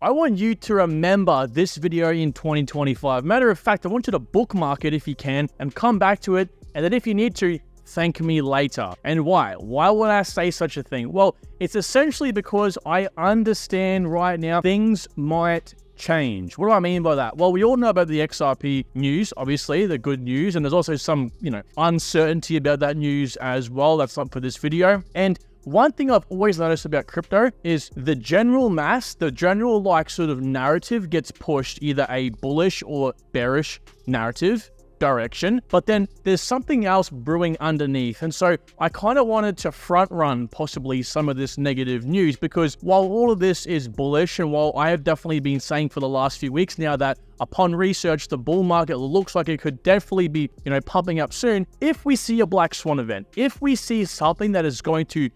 I want you to remember this video in 2025. Matter of fact, I want you to bookmark it if you can and come back to it. And then if you need to, thank me later. And why? Why would I say such a thing? Well, it's essentially because I understand right now things might change. What do I mean by that? Well, we all know about the XRP news, obviously, the good news. And there's also some, uncertainty about that news as well. That's not for this video. And one thing I've always noticed about crypto is the general mass, the general sort of narrative gets pushed either a bullish or bearish narrative direction, but then there's something else brewing underneath. And so I kind of wanted to front run possibly some of this negative news, because while all of this is bullish, and while I have definitely been saying for the last few weeks now that upon research, the bull market looks like it could definitely be, pumping up soon, if we see a black swan event, if we see something that is going to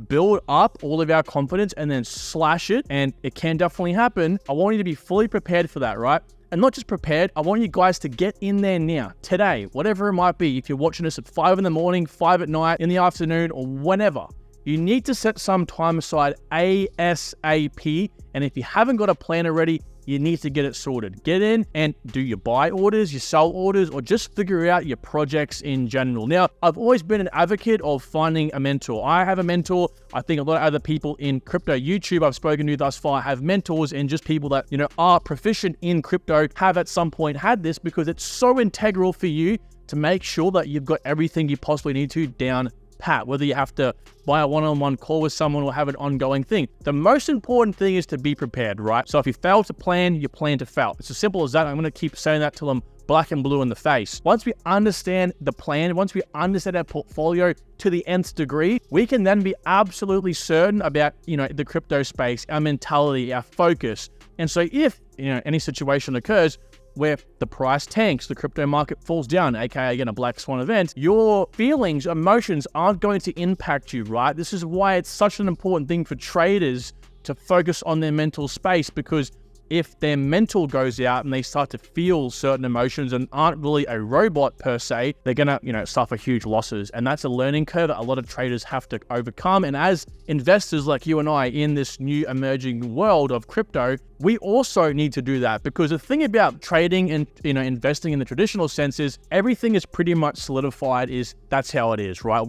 build up all of our confidence and then slash it, and it can definitely happen, I want you to be fully prepared for that, right? And not just prepared, I want you guys to get in there now, today, whatever it might be. If you're watching this at 5 in the morning, 5 at night, in the afternoon, or whenever, you need to set some time aside ASAP. And if you haven't got a plan already, you need to get it sorted. Get in and do your buy orders, your sell orders, or just figure out your projects in general. Now, I've always been an advocate of finding a mentor. I have a mentor. I think a lot of other people in crypto YouTube I've spoken to thus far have mentors, and just people that, are proficient in crypto have at some point had this, because it's so integral for you to make sure that you've got everything you possibly need to down pat, whether you have to buy a one-on-one call with someone or have an ongoing thing. The most important thing is to be prepared, right? So if you fail to plan, you plan to fail. It's as simple as that. I'm going to keep saying that till I'm black and blue in the face. Once we understand the plan, once we understand our portfolio to the nth degree, we can then be absolutely certain about, the crypto space, our mentality, our focus. And so if, any situation occurs where the price tanks, the crypto market falls down, aka again a black swan event, your feelings, emotions aren't going to impact you, right? This is why it's such an important thing for traders to focus on their mental space, because if their mental goes out and they start to feel certain emotions and aren't really a robot per se, they're gonna, suffer huge losses. And that's a learning curve that a lot of traders have to overcome. And as investors like you and I in this new emerging world of crypto, we also need to do that, because the thing about trading and, investing in the traditional sense is everything is pretty much solidified. That's how it is, right?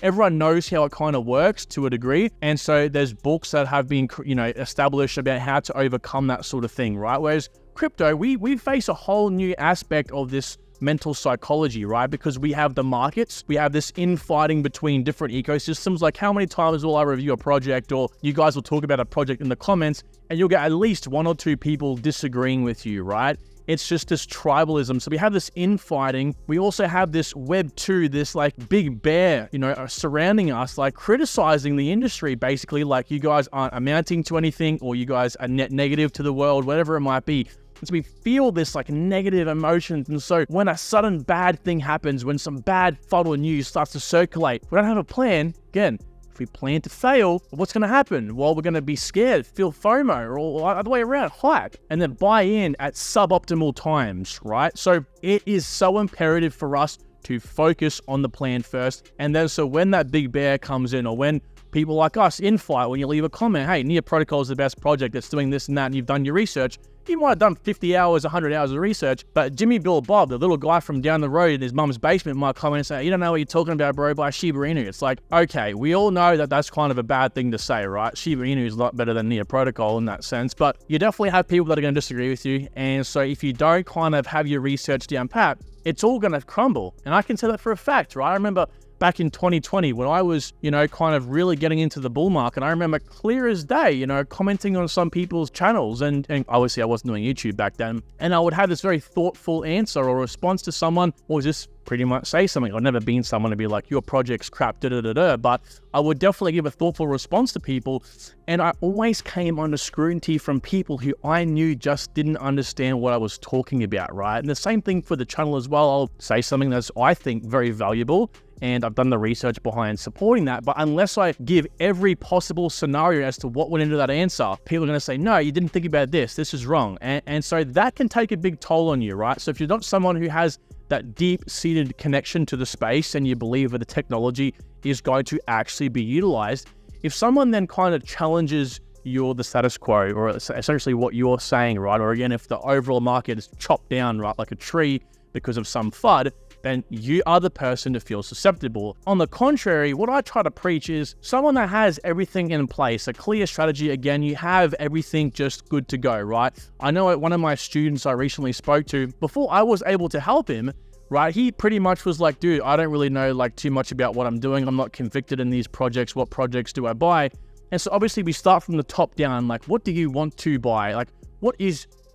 Everyone knows how it kind of works to a degree. And so there's books that have been, established about how to overcome that sort of thing, right? Whereas crypto, we face a whole new aspect of this mental psychology, right? Because we have the markets, we have this infighting between different ecosystems. Like, how many times will I review a project, or you guys will talk about a project in the comments, and you'll get at least 1 or 2 people disagreeing with you, right? It's just this tribalism. So we have this infighting. We also have this Web 2, this big bear, surrounding us, criticizing the industry, basically, like you guys aren't amounting to anything, or you guys are net negative to the world, whatever it might be. And so we feel this negative emotions. And so when a sudden bad thing happens, when some bad fuddle news starts to circulate, we don't have a plan. Again, if we plan to fail, what's going to happen? Well, we're going to be scared, feel FOMO, or other way around, hype, and then buy in at suboptimal times, right? So it is so imperative for us to focus on the plan first. And then so when that big bear comes in, or when people like us infight, when you leave a comment, hey, Near Protocol is the best project that's doing this and that, and you've done your research, you might have done 50 hours, 100 hours of research, but Jimmy Bill Bob, the little guy from down the road in his mum's basement, might comment and say, you don't know what you're talking about, bro, buy Shiba Inu. It's like, okay, we all know that that's kind of a bad thing to say, right? Shiba Inu is a lot better than Near Protocol in that sense, but you definitely have people that are going to disagree with you. And so if you don't kind of have your research down pat, it's all going to crumble. And I can say that for a fact, right? I remember back in 2020 when I was, kind of really getting into the bull market, I remember clear as day, commenting on some people's channels, and obviously I wasn't doing YouTube back then, and I would have this very thoughtful answer or response to someone, or just pretty much say something. I've never been someone to be like, your project's crap, but I would definitely give a thoughtful response to people. And I always came under scrutiny from people who I knew just didn't understand what I was talking about, right? And the same thing for the channel as well. I'll say something that's, I think, very valuable, and I've done the research behind supporting that. But unless I give every possible scenario as to what went into that answer, people are going to say, no, you didn't think about this is wrong. And so that can take a big toll on you, right? So if you're not someone who has that deep-seated connection to the space and you believe that the technology is going to actually be utilized, if someone then kind of challenges you're the status quo, or essentially what you're saying, right? Or again, if the overall market is chopped down, right, like a tree because of some FUD, then you are the person to feel susceptible. On the contrary, what I try to preach is someone that has everything in place, a clear strategy. Again, you have everything just good to go, right? I know one of my students I recently spoke to, before I was able to help him, right, he pretty much was like, dude, I don't really know like too much about what I'm doing. I'm not convicted in these projects. What projects do I buy? And so obviously we start from the top down, like, what do you want to buy? Like,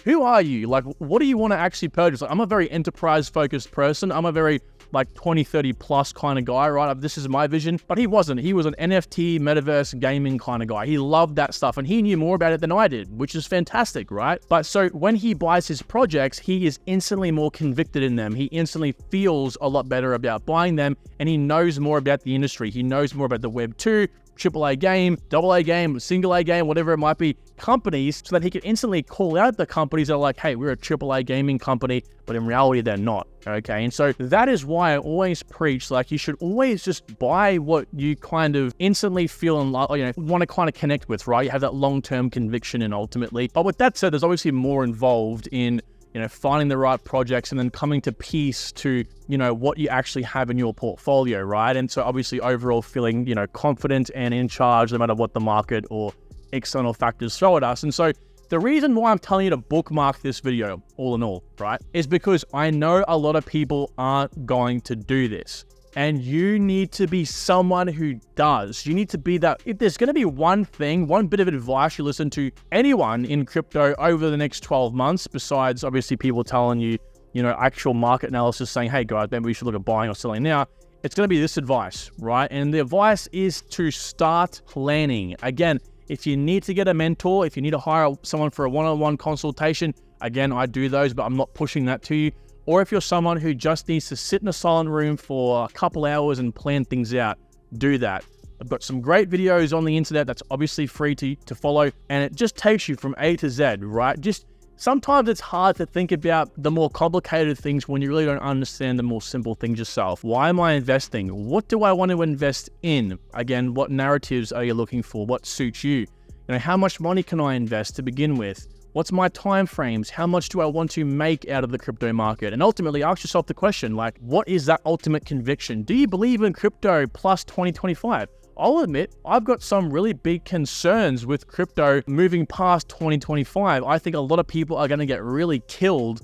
who are you? Like, what do you want to actually purchase? Like, I'm a very enterprise-focused person. I'm a very, like, 20, 30 plus kind of guy, right? This is my vision. But he wasn't. He was an NFT, metaverse, gaming kind of guy. He loved that stuff, and he knew more about it than I did, which is fantastic, right? But so when he buys his projects, he is instantly more convicted in them. He instantly feels a lot better about buying them, and he knows more about the industry. He knows more about the Web 2, AAA game, AA game, single A game, whatever it might be, companies, so that he can instantly call out the companies that are like, hey, we're a AAA gaming company, but in reality, they're not, okay? And so that is why I always preach, like, you should always just buy what you kind of instantly feel and, want to kind of connect with, right? You have that long-term conviction in ultimately. But with that said, there's obviously more involved in finding the right projects and then coming to peace to, what you actually have in your portfolio, right? And so obviously overall feeling, confident and in charge no matter what the market or external factors throw at us. And so the reason why I'm telling you to bookmark this video, all in all, right, is because I know a lot of people aren't going to do this. And you need to be someone who does. You need to be that. If there's going to be one bit of advice you listen to anyone in crypto over the next 12 months, besides obviously people telling you, actual market analysis saying, hey guys, maybe we should look at buying or selling now, it's going to be this advice, right? And the advice is to start planning. Again, if you need to get a mentor, if you need to hire someone for a one-on-one consultation, again, I do those, but I'm not pushing that to you. Or if you're someone who just needs to sit in a silent room for a couple hours and plan things out, do that. I've got some great videos on the internet that's obviously free to follow, and it just takes you from A to Z, right? Just sometimes it's hard to think about the more complicated things when you really don't understand the more simple things yourself. Why am I investing? What do I want to invest in? Again, what narratives are you looking for? What suits you? How much money can I invest to begin with? What's my time frames? How much do I want to make out of the crypto market? And ultimately, ask yourself the question, like, what is that ultimate conviction? Do you believe in crypto plus 2025? I'll admit, I've got some really big concerns with crypto moving past 2025. I think a lot of people are going to get really killed,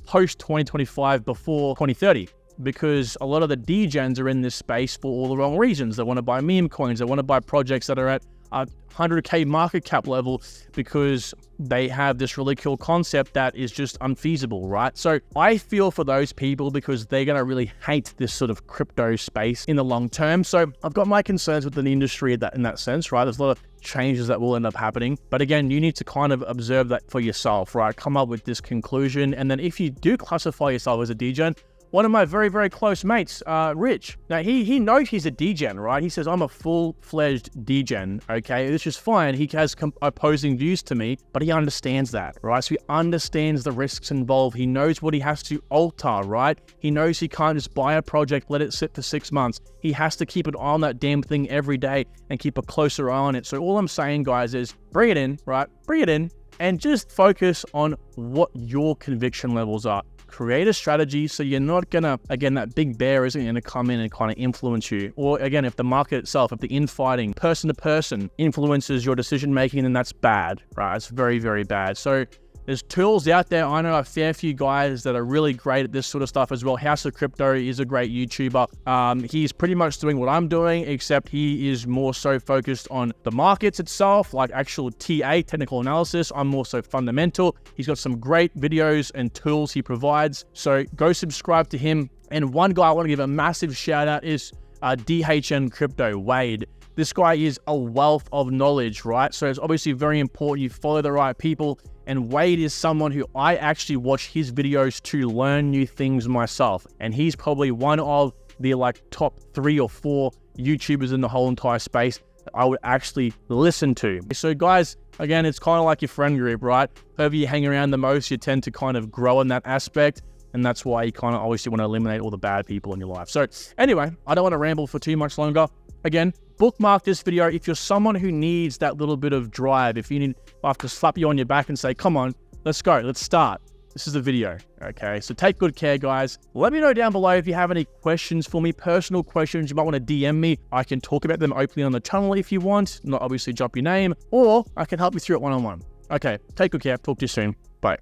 post 2025 before 2030. Because a lot of the degens are in this space for all the wrong reasons. They want to buy meme coins. They want to buy projects that are at 100K market cap level because they have this really cool concept that is just unfeasible, right? So I feel for those people because they're going to really hate this sort of crypto space in the long term. So I've got my concerns with the industry in that sense, right? There's a lot of changes that will end up happening. But again, you need to kind of observe that for yourself, right? Come up with this conclusion. And then if you do classify yourself as a degen, one of my very, very close mates, Rich, now he knows he's a degen, right? He says, I'm a full-fledged degen, okay? This is fine. He has opposing views to me, but he understands that, right? So he understands the risks involved. He knows what he has to alter, right? He knows he can't just buy a project, let it sit for 6 months. He has to keep an eye on that damn thing every day and keep a closer eye on it. So all I'm saying, guys, is bring it in, right? Bring it in and just focus on what your conviction levels are. Create a strategy so you're not gonna, again, that big bear isn't gonna come in and kind of influence you. Or again, if the market itself, if the infighting person to person influences your decision making, then that's bad, right? It's very, very bad. So there's tools out there. I know a fair few guys that are really great at this sort of stuff as well. House of Crypto is a great YouTuber. He's pretty much doing what I'm doing, except he is more so focused on the markets itself, like actual TA, technical analysis. I'm more so fundamental. He's got some great videos and tools he provides. So go subscribe to him. And one guy I want to give a massive shout out is DHN Crypto, Wade. This guy is a wealth of knowledge, right? So it's obviously very important you follow the right people. And Wade is someone who I actually watch his videos to learn new things myself. And he's probably one of the top 3 or 4 YouTubers in the whole entire space that I would actually listen to. So guys, again, it's kind of like your friend group, right? Whoever you hang around the most, you tend to kind of grow in that aspect. And that's why you kind of obviously want to eliminate all the bad people in your life. So anyway, I don't want to ramble for too much longer. Again, bookmark this video if you're someone who needs that little bit of drive. If you need, I have to slap you on your back and say, come on, let's go, let's start. This is the video, okay? So take good care, guys. Let me know down below if you have any questions for me, personal questions. You might want to DM me. I can talk about them openly on the channel if you want. Not obviously drop your name, or I can help you through it one-on-one. Okay, take good care. Talk to you soon. Bye.